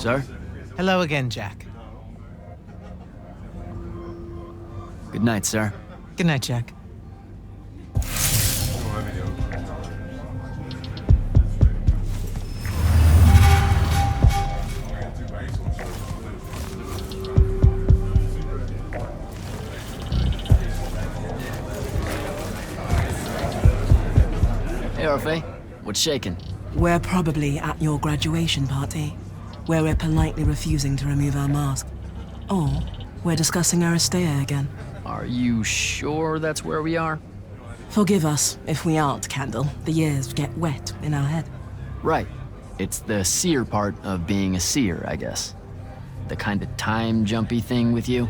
Sir? Hello again, Jack. Good night, sir. Good night, Jack. Hey, Orphe. What's shaking? We're probably at your graduation party, where we're politely refusing to remove our mask. Or we're discussing Aristea again. Are you sure that's where we are? Forgive us if we aren't, Candle. The years get wet in our head. Right. It's the seer part of being a seer, I guess. The kind of time-jumpy thing with you.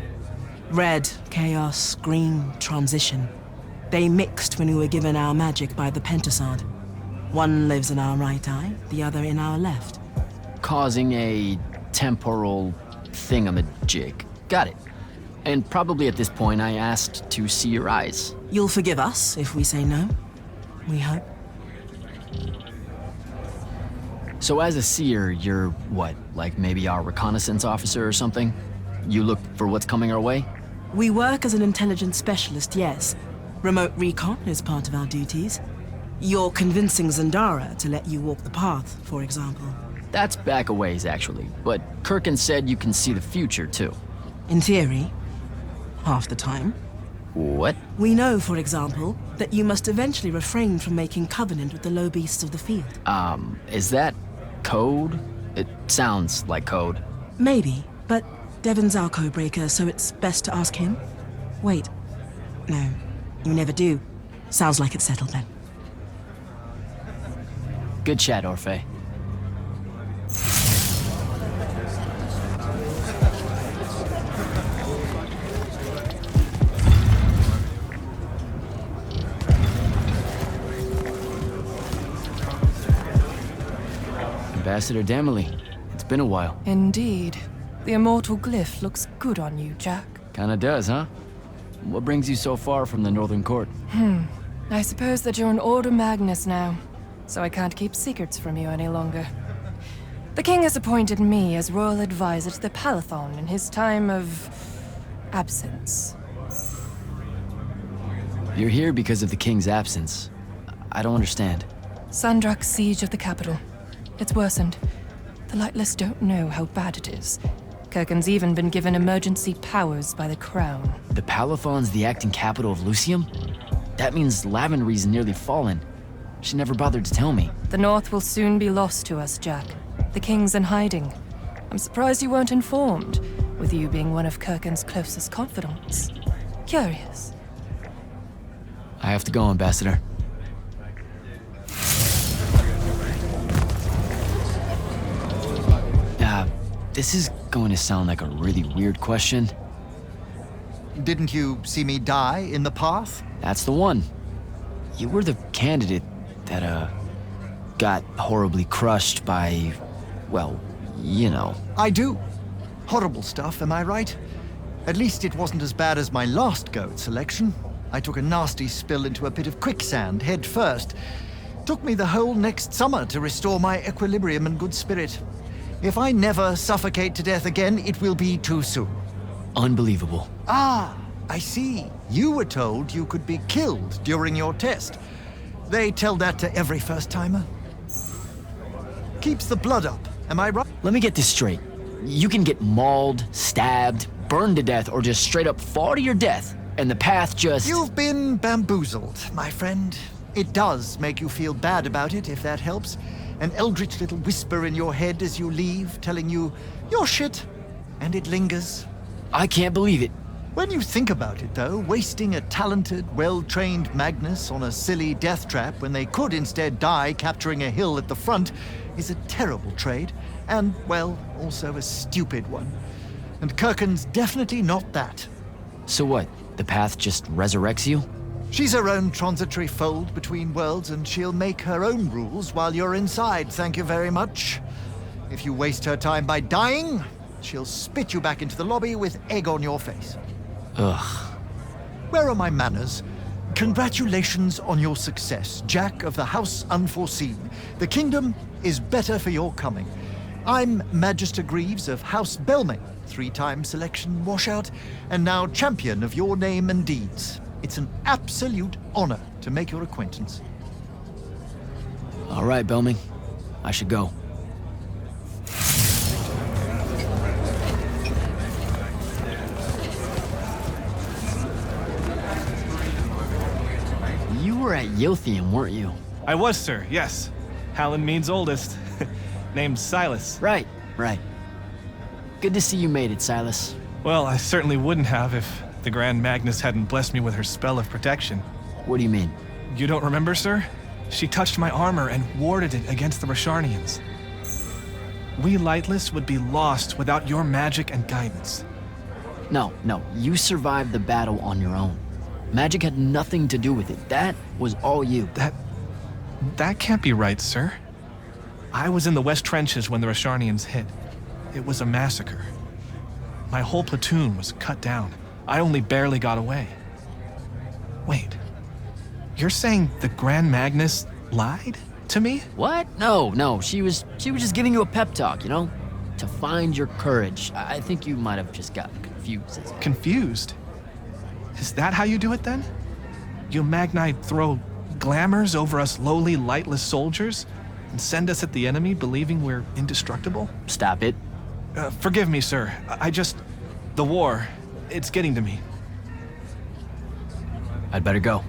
Red, chaos, green, transition. They mixed when we were given our magic by the Pentasod. One lives in our right eye, the other in our left. Causing a temporal thingamajig. Got it. And probably at this point I asked to see your eyes. You'll forgive us if we say no. We hope. So as a seer, you're what? Like maybe our reconnaissance officer or something? You look for what's coming our way? We work as an intelligence specialist, yes. Remote recon is part of our duties. You're convincing Zendara to let you walk the path, for example. That's back a ways, actually. But Kirkin said you can see the future, too. In theory, half the time. What? We know, for example, that you must eventually refrain from making covenant with the low beasts of the field. Is that code? It sounds like code. Maybe, but Devon's our codebreaker, so it's best to ask him. Wait. No, you never do. Sounds like it's settled then. Good chat, Orphe. Ambassador Damley, it's been a while. Indeed. The immortal glyph looks good on you, Jack. Kinda does, huh? What brings you so far from the Northern Court? I suppose that you're an Order Magnus now, so I can't keep secrets from you any longer. The king has appointed me as royal advisor to the Palathon in his time of absence. You're here because of the king's absence. I don't understand. Sandrakk's siege of the capital. It's worsened. The Lightless don't know how bad it is. Kirkin's even been given emergency powers by the crown. The Palathon's the acting capital of Lucium? That means Lavendry's nearly fallen. She never bothered to tell me. The North will soon be lost to us, Jack. The king's in hiding. I'm surprised you weren't informed, with you being one of Kirkin's closest confidants. Curious. I have to go, Ambassador. This is going to sound like a really weird question. Didn't you see me die in the path? That's the one. You were the candidate that, got horribly crushed by, well, you know. I do. Horrible stuff, am I right? At least it wasn't as bad as my last go at selection. I took a nasty spill into a pit of quicksand head first. Took me the whole next summer to restore my equilibrium and good spirit. If I never suffocate to death again, it will be too soon. Unbelievable. Ah, I see. You were told you could be killed during your test. They tell that to every first-timer. Keeps the blood up, am I right? Let me get this straight. You can get mauled, stabbed, burned to death, or just straight up fall to your death, and the path just... You've been bamboozled, my friend. It does make you feel bad about it, if that helps. An eldritch little whisper in your head as you leave, telling you, you're shit, and it lingers. I can't believe it. When you think about it, though, wasting a talented, well-trained Magnus on a silly death trap when they could instead die capturing a hill at the front is a terrible trade, and, well, also a stupid one. And Kirkin's definitely not that. So what? The path just resurrects you? She's her own transitory fold between worlds, and she'll make her own rules while you're inside, thank you very much. If you waste her time by dying, she'll spit you back into the lobby with egg on your face. Ugh. Where are my manners? Congratulations on your success, Jack of the House Unforeseen. The kingdom is better for your coming. I'm Magister Greaves of House Belming, 3-time selection washout, and now champion of your name and deeds. It's an absolute honor to make your acquaintance. All right, Belming. I should go. You were at Yothium, weren't you? I was, sir, yes. Hallen Mead's oldest. Named Silas. Right. Good to see you made it, Silas. Well, I certainly wouldn't have if the Grand Magnus hadn't blessed me with her spell of protection. What do you mean? You don't remember, sir? She touched my armor and warded it against the Rasharnians. We Lightless would be lost without your magic and guidance. No, you survived the battle on your own. Magic had nothing to do with it. That was all you. That can't be right, sir. I was in the West Trenches when the Rasharnians hit. It was a massacre. My whole platoon was cut down. I only barely got away. Wait, you're saying the Grand Magnus lied to me? What? No. She was just giving you a pep talk, to find your courage. I think you might have just gotten confused. Confused? Is that how you do it then? You Magni throw glamours over us lowly, lightless soldiers and send us at the enemy believing we're indestructible? Stop it. Forgive me, sir. The war, it's getting to me. I'd better go.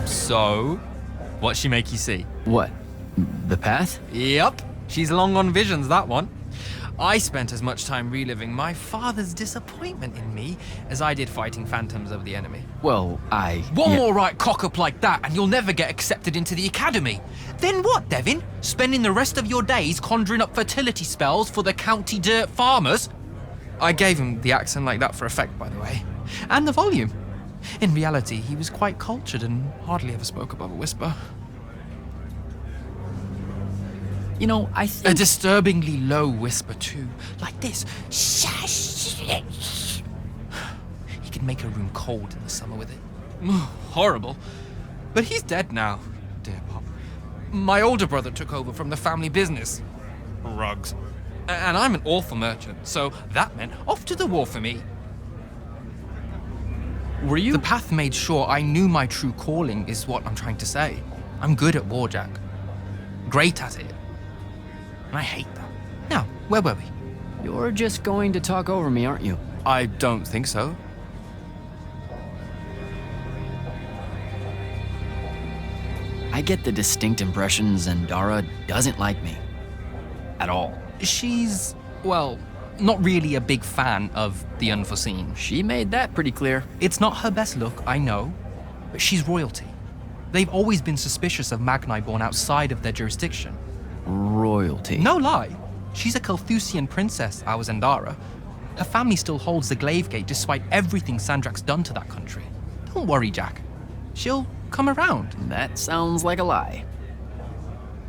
So, what'd she make you see? What? The path? Yep, she's long on visions, that one. I spent as much time reliving my father's disappointment in me as I did fighting phantoms of the enemy. Well, One more right cock-up like that and you'll never get accepted into the academy. Then what, Devin? Spending the rest of your days conjuring up fertility spells for the county dirt farmers? I gave him the accent like that for effect, by the way. And the volume. In reality, he was quite cultured and hardly ever spoke above a whisper. I think... A disturbingly low whisper, too. Like this. He could make a room cold in the summer with it. Horrible. But he's dead now, dear Pop. My older brother took over from the family business. Rugs. And I'm an awful merchant, so that meant off to the war for me. Were you... The path made sure I knew my true calling is what I'm trying to say. I'm good at war, Jack. Great at it. And I hate that. Now, where were we? You're just going to talk over me, aren't you? I don't think so. I get the distinct impression Zendara doesn't like me. At all. She's, well, not really a big fan of the unforeseen. She made that pretty clear. It's not her best look, I know, but she's royalty. They've always been suspicious of Magni born outside of their jurisdiction. Royalty? No lie. She's a Carthusian princess, our Zendara. Her family still holds the Glaive Gate despite everything Sandrakk's done to that country. Don't worry, Jack. She'll come around. That sounds like a lie.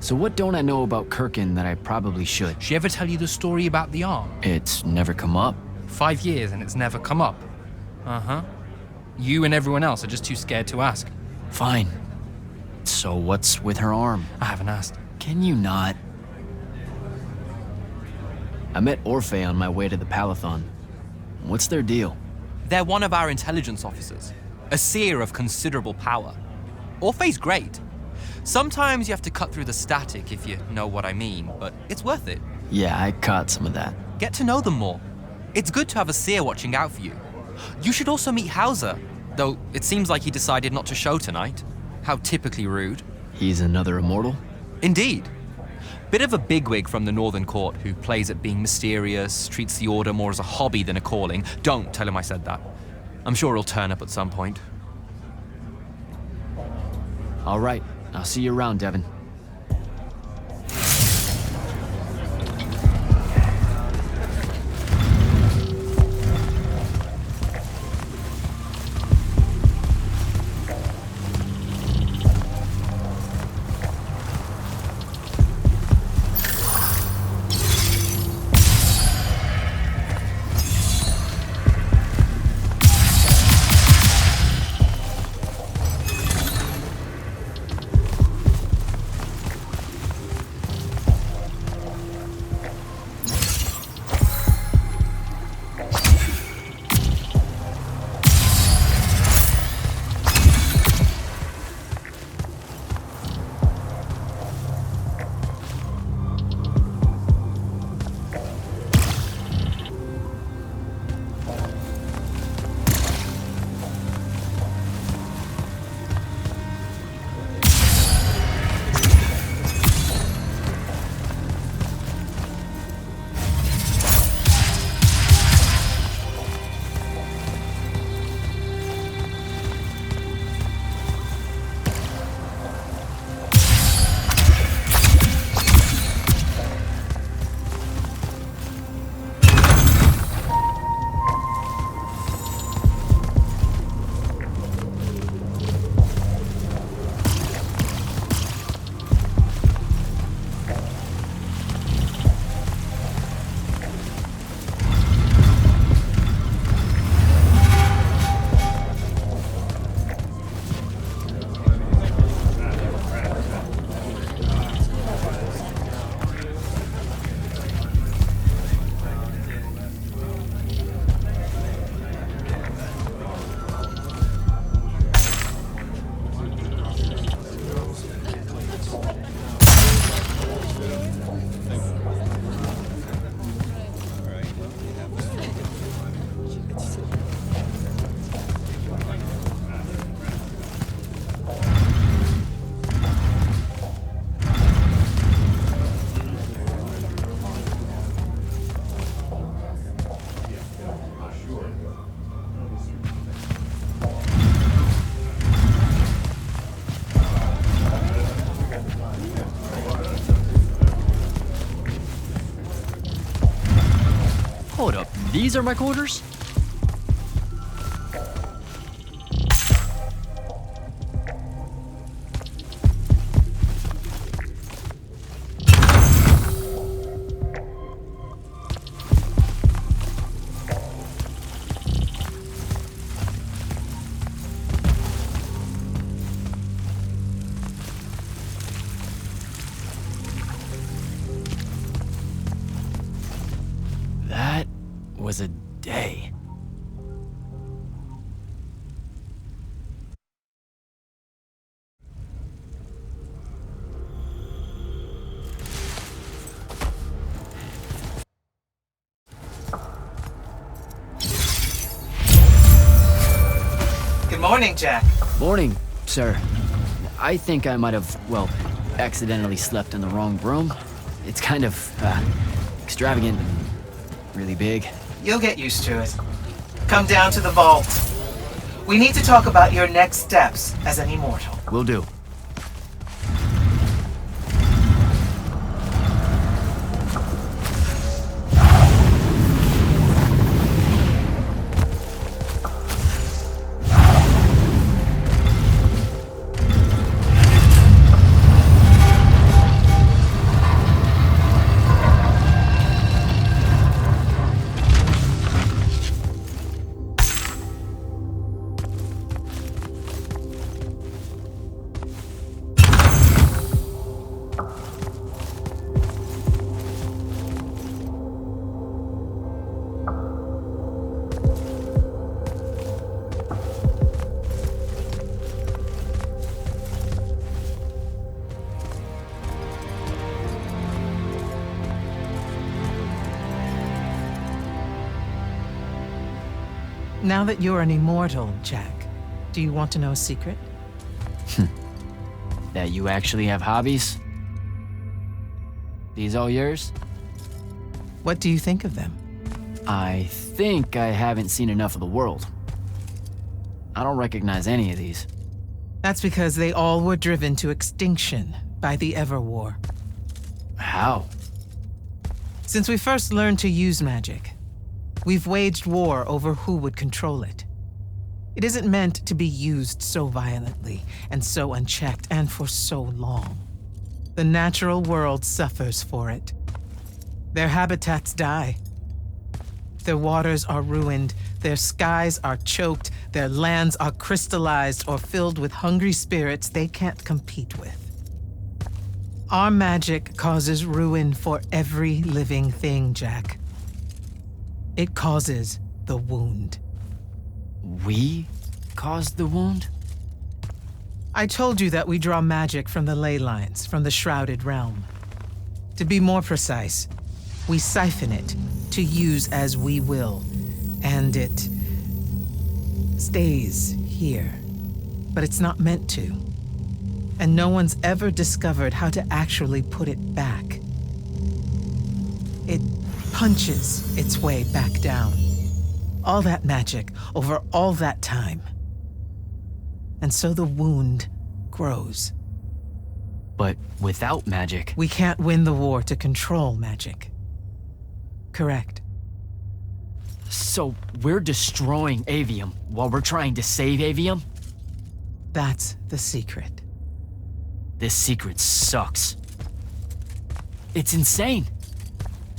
So what don't I know about Kirkin that I probably should? She ever tell you the story about the arm? It's never come up. 5 years and it's never come up. Uh-huh. You and everyone else are just too scared to ask. Fine. So what's with her arm? I haven't asked. Can you not? I met Orphe on my way to the Palathon. What's their deal? They're one of our intelligence officers, a seer of considerable power. Orphe's great. Sometimes you have to cut through the static if you know what I mean, but it's worth it. Yeah, I caught some of that. Get to know them more. It's good to have a seer watching out for you. You should also meet Hauser, though it seems like he decided not to show tonight. How typically rude. He's another immortal? Indeed. Bit of a bigwig from the Northern Court who plays at being mysterious, treats the Order more as a hobby than a calling. Don't tell him I said that. I'm sure he'll turn up at some point. All right, I'll see you around, Devin. Hold up, these are my quarters? That was a day. Good morning, Jack. Morning, sir. I think I might have, well, accidentally slept in the wrong room. It's kind of, extravagant and really big. You'll get used to it. Come down to the vault. We need to talk about your next steps as an immortal. Will do. Now that you're an immortal, Jack, do you want to know a secret? That you actually have hobbies? These all yours? What do you think of them? I think I haven't seen enough of the world. I don't recognize any of these. That's because they all were driven to extinction by the Everwar. How? Since we first learned to use magic, we've waged war over who would control it. It isn't meant to be used so violently and so unchecked and for so long. The natural world suffers for it. Their habitats die. Their waters are ruined, their skies are choked, their lands are crystallized or filled with hungry spirits they can't compete with. Our magic causes ruin for every living thing, Jack. It causes the wound. We caused the wound? I told you that we draw magic from the ley lines, from the Shrouded Realm. To be more precise, we siphon it to use as we will, and it stays here. But it's not meant to. And no one's ever discovered how to actually put it back. It punches its way back down. All that magic over all that time. And so the wound grows. But without magic... We can't win the war to control magic. Correct. So we're destroying Aveum while we're trying to save Aveum? That's the secret. This secret sucks. It's insane.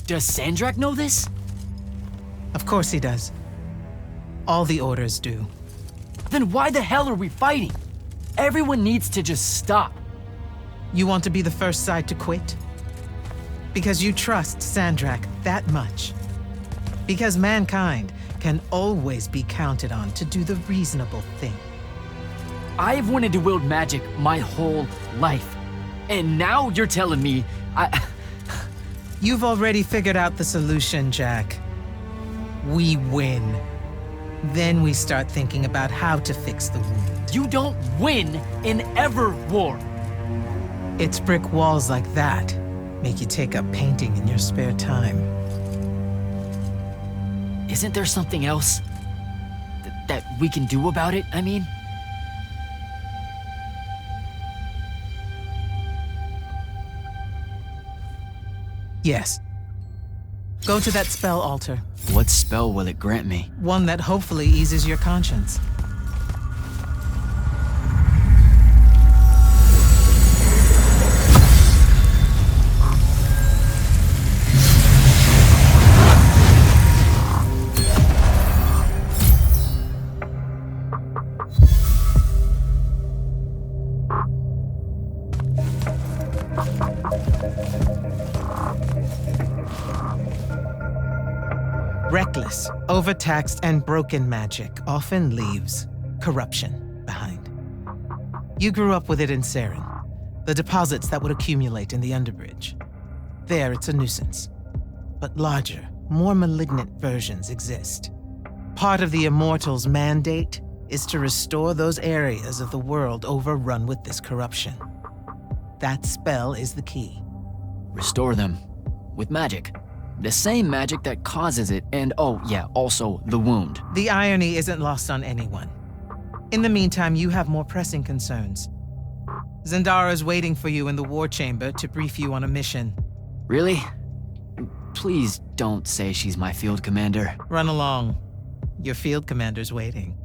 Does Sandrakk know this? Of course he does. All the orders do. Then why the hell are we fighting? Everyone needs to just stop. You want to be the first side to quit? Because you trust Sandrakk that much. Because mankind can always be counted on to do the reasonable thing. I've wanted to wield magic my whole life. And now you're telling me You've already figured out the solution, Jack. We win. Then we start thinking about how to fix the wound. You don't win in Everwar. It's brick walls like that make you take up painting in your spare time. Isn't there something else that we can do about it, I mean? Yes. Go to that spell altar. What spell will it grant me? One that hopefully eases your conscience. Reckless, overtaxed, and broken magic often leaves corruption behind. You grew up with it in Saren, the deposits that would accumulate in the Underbridge. There, it's a nuisance. But larger, more malignant versions exist. Part of the Immortals' mandate is to restore those areas of the world overrun with this corruption. That spell is the key. Restore them. With magic. The same magic that causes it, and oh yeah, also the wound. The irony isn't lost on anyone. In the meantime, you have more pressing concerns. Zendara's waiting for you in the war chamber to brief you on a mission. Really? Please don't say she's my field commander. Run along. Your field commander's waiting.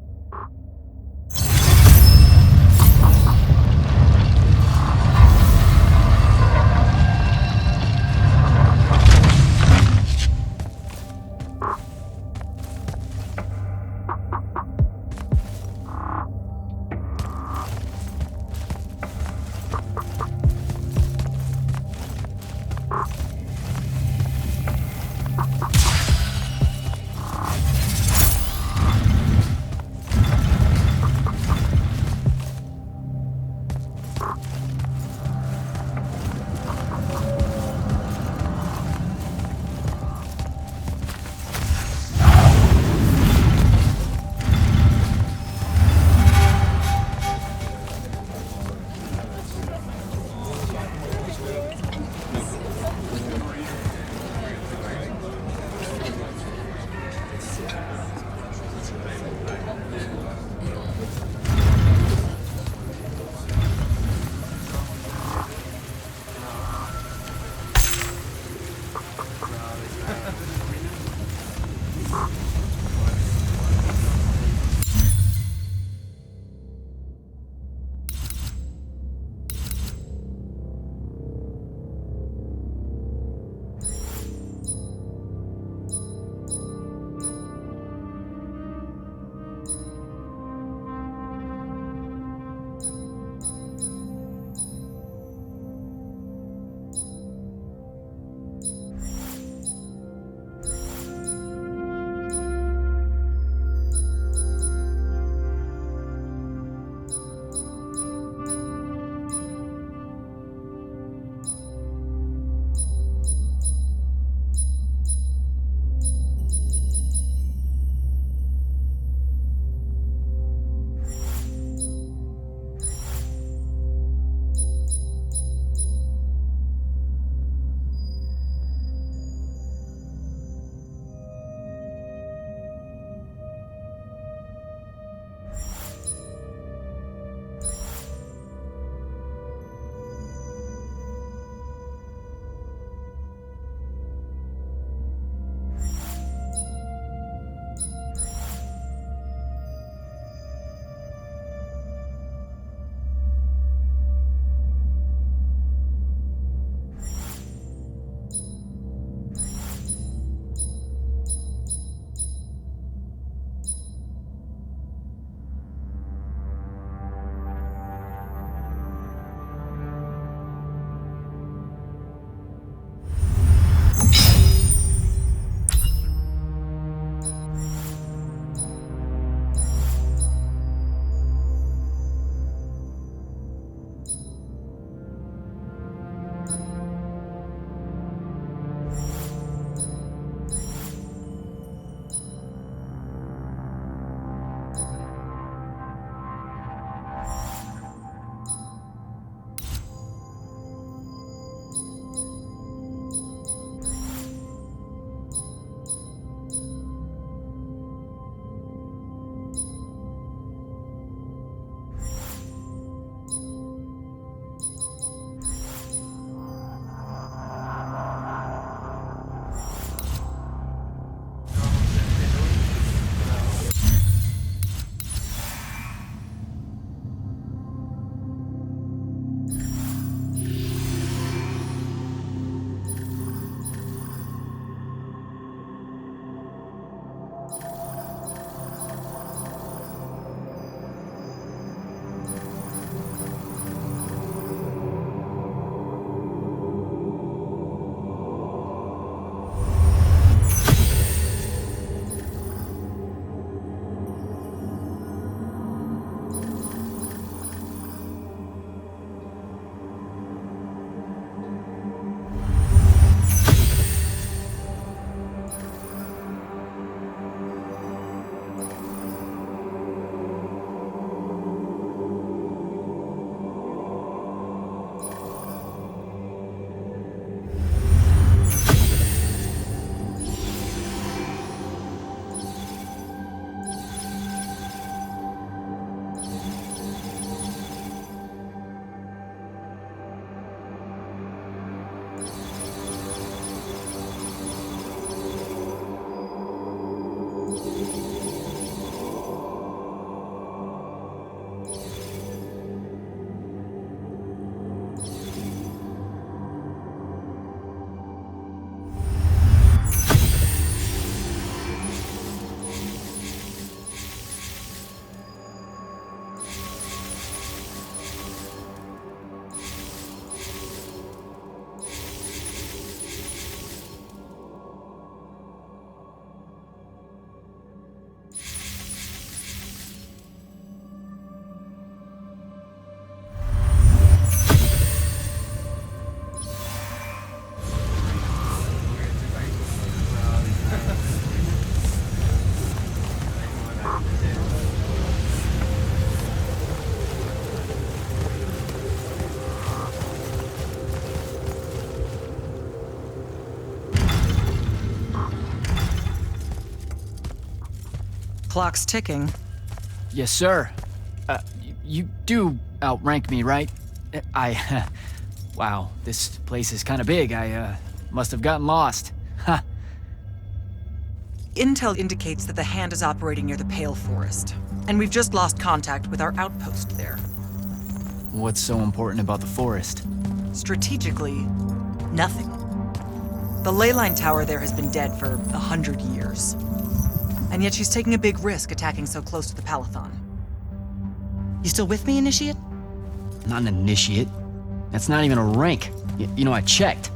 Clock's ticking. Yes, sir. You do outrank me, right? Wow, this place is kind of big. I must have gotten lost. Ha. Intel indicates that the Hand is operating near the Pale Forest, and we've just lost contact with our outpost there. What's so important about the forest? Strategically, nothing. The ley line tower there has been dead for 100 years. And yet she's taking a big risk attacking so close to the Palathon. You still with me, Initiate? Not an initiate. That's not even a rank. You know, I checked.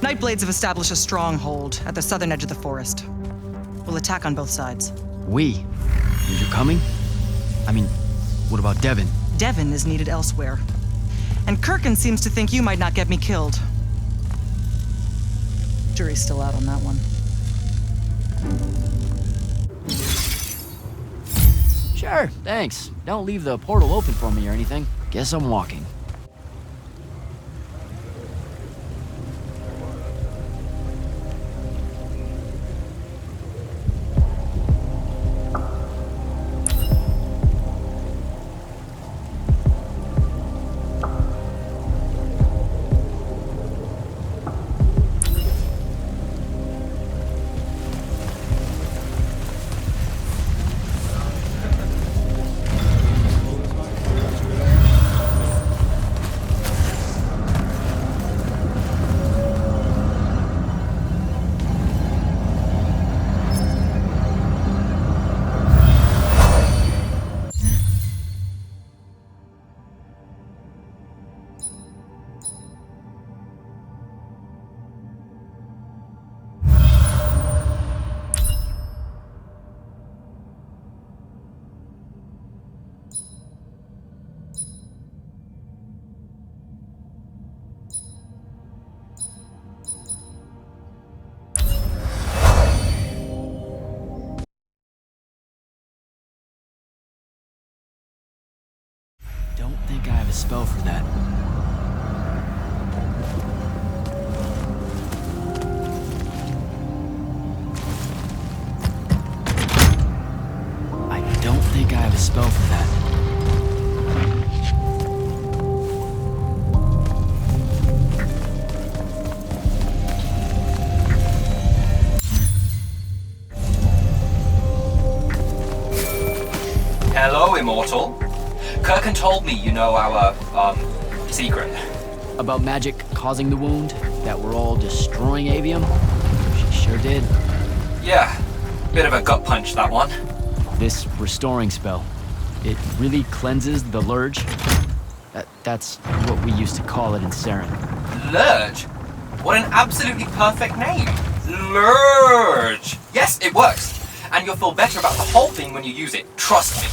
Nightblades have established a stronghold at the southern edge of the forest. We'll attack on both sides. We? You're coming? I mean, what about Devin? Devin is needed elsewhere. And Kirkin seems to think you might not get me killed. Jury's still out on that one. Sure, thanks. Don't leave the portal open for me or anything. Guess I'm walking. Don't think I have a spell for that. I don't think I have a spell for that. Hello, Immortal. Kirkin told me you know our, secret. About magic causing the wound? That we're all destroying Aveum? She sure did. Yeah, bit of a gut punch, that one. This restoring spell, it really cleanses the Lurge? That's what we used to call it in Saren. Lurge? What an absolutely perfect name. Lurge! Yes, it works. And you'll feel better about the whole thing when you use it. Trust me.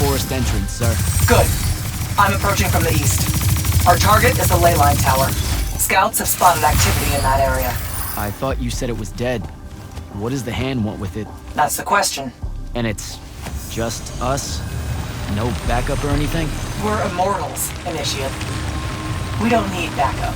forest entrance, sir. Good. I'm approaching from the east. Our target is the ley line tower. Scouts have spotted activity in that area. I thought you said it was dead. What does the hand want with it? That's the question. And it's just us? No backup or anything? We're Immortals, Initiate. We don't need backup.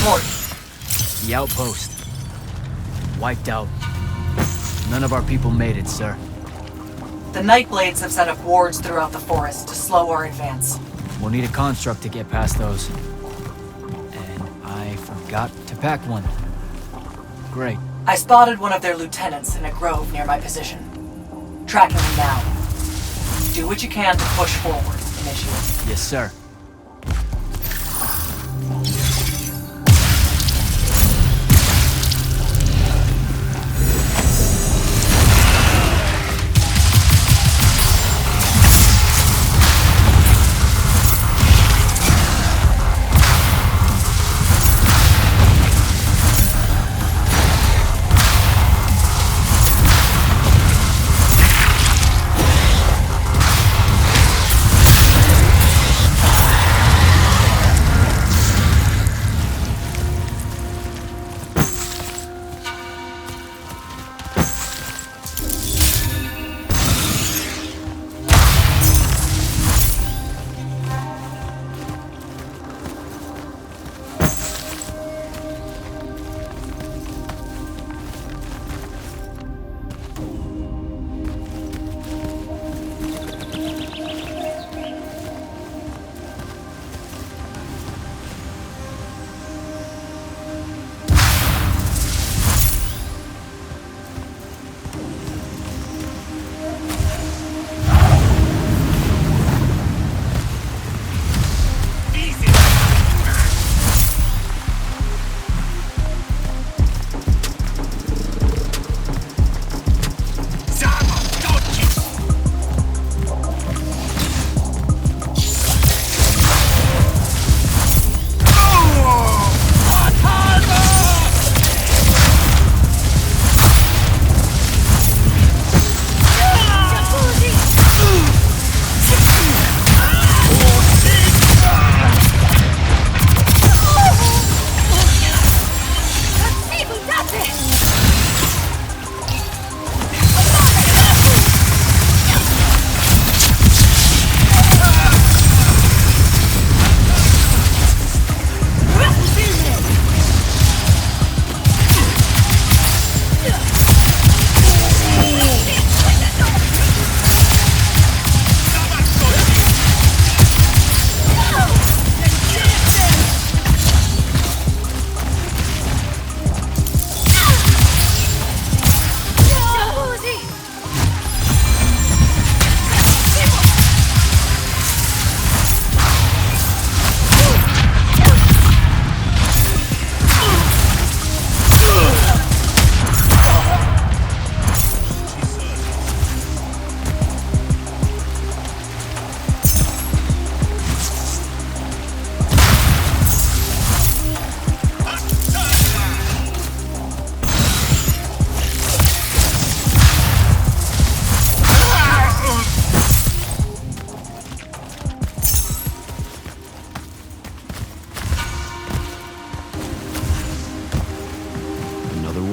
Report. The outpost. Wiped out. None of our people made it, sir. The Nightblades have set up wards throughout the forest to slow our advance. We'll need a construct to get past those. And I forgot to pack one. Great. I spotted one of their lieutenants in a grove near my position. Tracking him now. Do what you can to push forward, Initiate. Yes, sir.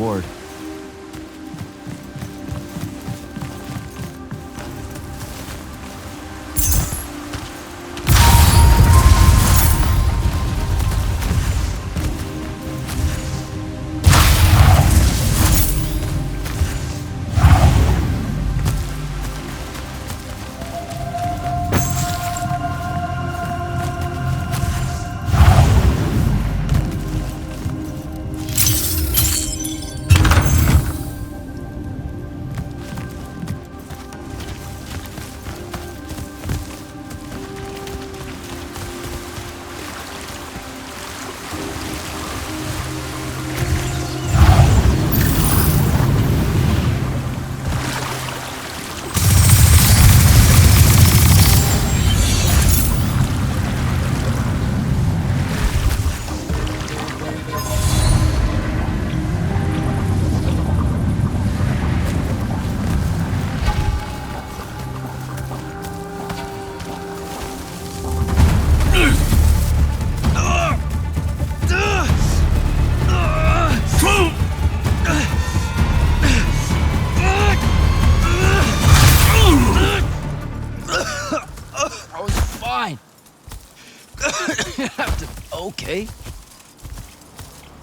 Ward.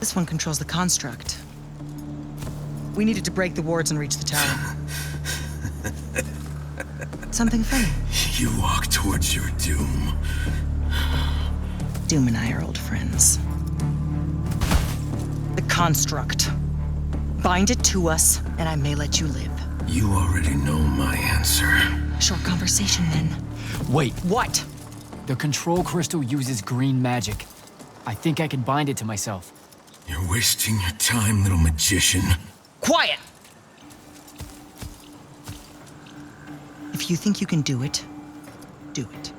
This one controls the construct. We needed to break the wards and reach the tower. Something funny? You walk towards your doom. Doom and I are old friends. The construct. Bind it to us, and I may let you live. You already know my answer. Short conversation, then. Wait, What? the control crystal uses green magic. I think I can bind it to myself. You're wasting your time, little magician. Quiet! If you think you can do it, do it.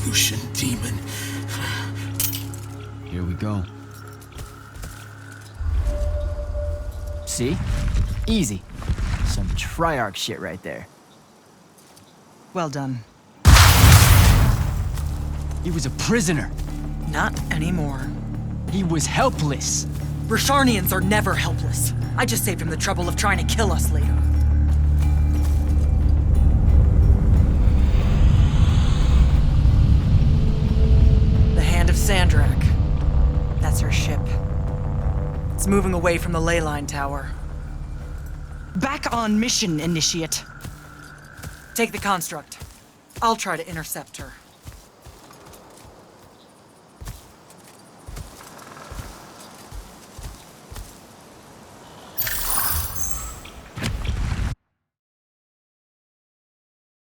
Lucian demon. Here we go. See? Easy. Some Triarch shit right there. Well done. He was a prisoner. Not anymore. He was helpless. Rasharnians are never helpless. I just saved him the trouble of trying to kill us later. The Hand of Sandrakk. That's her ship. It's moving away from the ley line tower. Back on mission, Initiate. Take the construct. I'll try to intercept her.